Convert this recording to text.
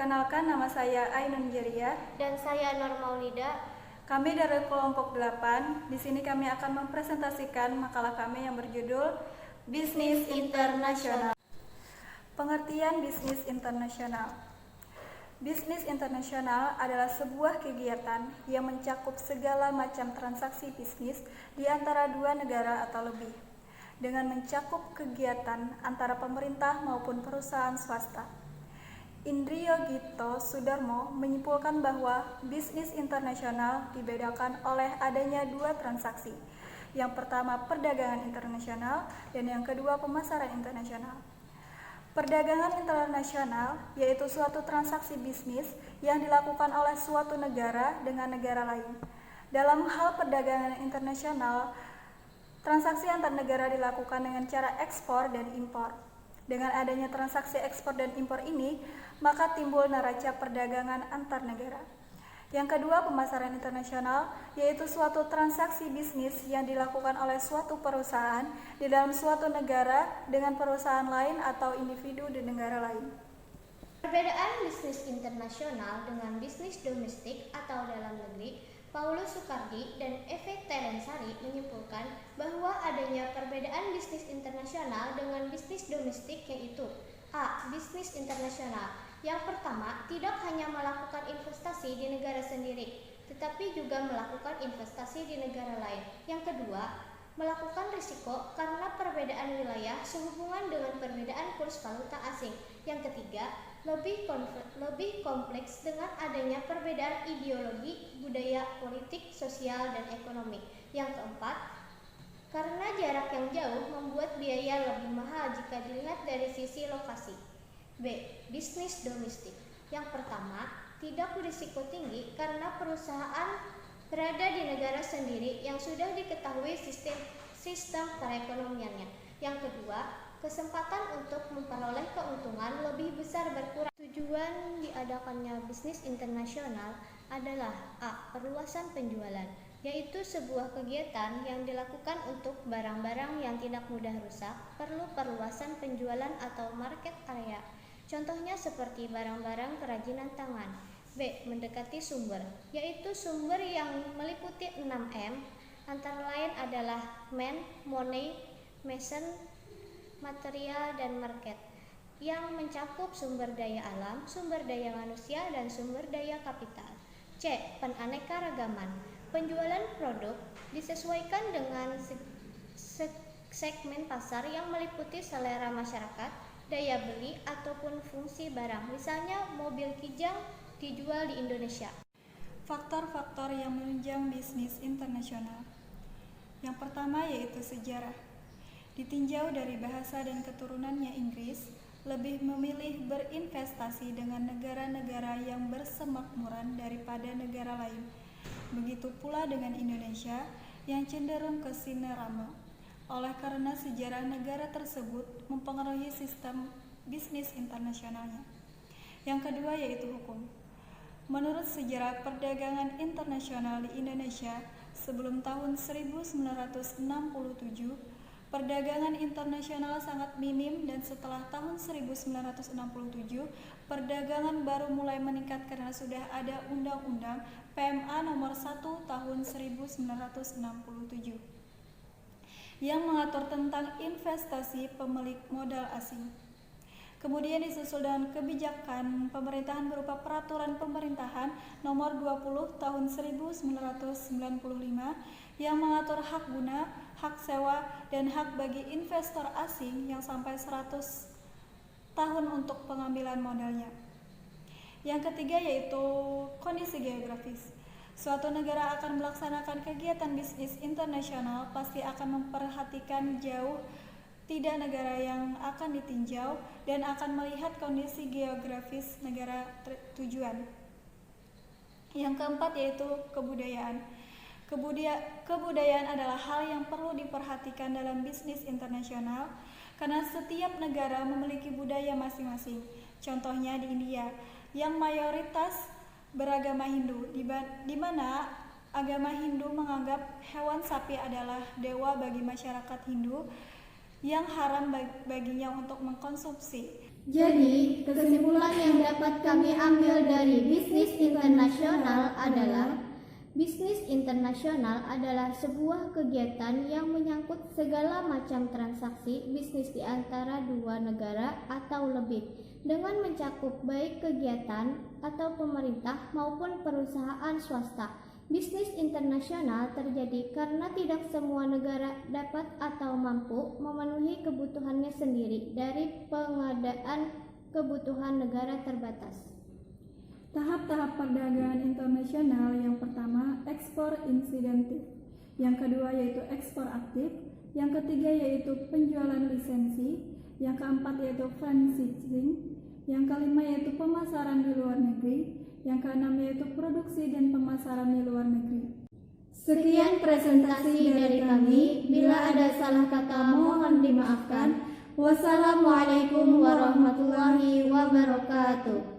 Perkenalkan, nama saya Ainun Jeria. Dan saya Nur Maulida. Kami dari kelompok 8. Di sini kami akan mempresentasikan makalah kami yang berjudul Bisnis Internasional. Pengertian bisnis internasional. Bisnis internasional adalah sebuah kegiatan yang mencakup segala macam transaksi bisnis di antara dua negara atau lebih, dengan mencakup kegiatan antara pemerintah maupun perusahaan swasta. Indriyogito Sudarmo menyimpulkan bahwa bisnis internasional dibedakan oleh adanya dua transaksi. Yang pertama, perdagangan internasional, dan yang kedua, pemasaran internasional. Perdagangan internasional yaitu suatu transaksi bisnis yang dilakukan oleh suatu negara dengan negara lain. Dalam hal perdagangan internasional, transaksi antar negara dilakukan dengan cara ekspor dan impor. Dengan adanya transaksi ekspor dan impor ini, maka timbul neraca perdagangan antar negara. Yang kedua, pemasaran internasional, yaitu suatu transaksi bisnis yang dilakukan oleh suatu perusahaan di dalam suatu negara dengan perusahaan lain atau individu di negara lain. Perbedaan bisnis internasional dengan bisnis domestik atau dalam negeri, Paulus Soekardi dan Eve Terensari menyimpulkan bahwa adanya perbedaan bisnis internasional dengan bisnis domestik yaitu A. Bisnis internasional. Yang pertama, tidak hanya melakukan investasi di negara sendiri, tetapi juga melakukan investasi di negara lain. Yang kedua, melakukan risiko karena perbedaan wilayah sehubungan dengan perbedaan kurs valuta asing. Yang ketiga, lebih kompleks dengan adanya perbedaan ideologi, budaya, politik, sosial, dan ekonomi. Yang keempat, karena jarak yang jauh membuat biaya lebih mahal jika dilihat dari sisi lokasi. B. Bisnis domestik. Yang pertama, tidak berisiko tinggi karena perusahaan berada di negara sendiri yang sudah diketahui sistem perekonomiannya. Yang kedua, kesempatan untuk memperoleh keuntungan lebih besar berkurang. Tujuan diadakannya bisnis internasional adalah A. Perluasan penjualan, yaitu sebuah kegiatan yang dilakukan untuk barang-barang yang tidak mudah rusak, perlu perluasan penjualan atau market area. Contohnya seperti barang-barang kerajinan tangan. B. Mendekati sumber, yaitu sumber yang meliputi 6M, antara lain adalah man, money, machine, material, dan market, yang mencakup sumber daya alam, sumber daya manusia, dan sumber daya kapital. C. Peraneka-ragaman. Penjualan produk disesuaikan dengan segmen pasar yang meliputi selera masyarakat, daya beli, ataupun fungsi barang. Misalnya, mobil Kijang dijual di Indonesia. Faktor-faktor yang menunjang bisnis internasional. Yang pertama yaitu sejarah. Ditinjau dari bahasa dan keturunannya Inggris, lebih memilih berinvestasi dengan negara-negara yang bersemakmuran daripada negara lain. Begitu pula dengan Indonesia yang cenderung ke sinerama. Oleh karena sejarah negara tersebut mempengaruhi sistem bisnis internasionalnya. Yang kedua yaitu hukum. Menurut sejarah perdagangan internasional di Indonesia sebelum tahun 1967, perdagangan internasional sangat minim, dan setelah tahun 1967, perdagangan baru mulai meningkat karena sudah ada Undang-Undang PMA nomor 1 tahun 1967 yang mengatur tentang investasi pemilik modal asing. Kemudian disusul dengan kebijakan pemerintahan berupa Peraturan Pemerintahan Nomor 20 Tahun 1995 yang mengatur hak guna, hak sewa, dan hak bagi investor asing yang sampai 100 tahun untuk pengambilan modalnya. Yang ketiga yaitu kondisi geografis. Suatu negara akan melaksanakan kegiatan bisnis internasional pasti akan memperhatikan jauh tidak negara yang akan ditinjau dan akan melihat kondisi geografis negara tujuan. Yang keempat yaitu kebudayaan. Kebudayaan adalah hal yang perlu diperhatikan dalam bisnis internasional karena setiap negara memiliki budaya masing-masing. Contohnya di India yang mayoritas beragama Hindu, di mana agama Hindu menganggap hewan sapi adalah dewa bagi masyarakat Hindu yang haram baginya untuk mengkonsumsi. Jadi, kesimpulan yang dapat kami ambil dari bisnis internasional adalah bisnis internasional adalah sebuah kegiatan yang menyangkut segala macam transaksi bisnis di antara dua negara atau lebih, dengan mencakup baik kegiatan atau pemerintah maupun perusahaan swasta. Bisnis internasional terjadi karena tidak semua negara dapat atau mampu memenuhi kebutuhannya sendiri dari pengadaan kebutuhan negara terbatas. Tahap-tahap perdagangan internasional yang pertama, ekspor insidentif. Yang kedua yaitu ekspor aktif. Yang ketiga yaitu penjualan lisensi. Yang keempat yaitu franchising. Yang kelima yaitu pemasaran di luar negeri. Yang keenam yaitu produksi dan pemasaran di luar negeri. Sekian presentasi dari kami. Bila ada salah kata mohon dimaafkan. Wassalamualaikum warahmatullahi wabarakatuh.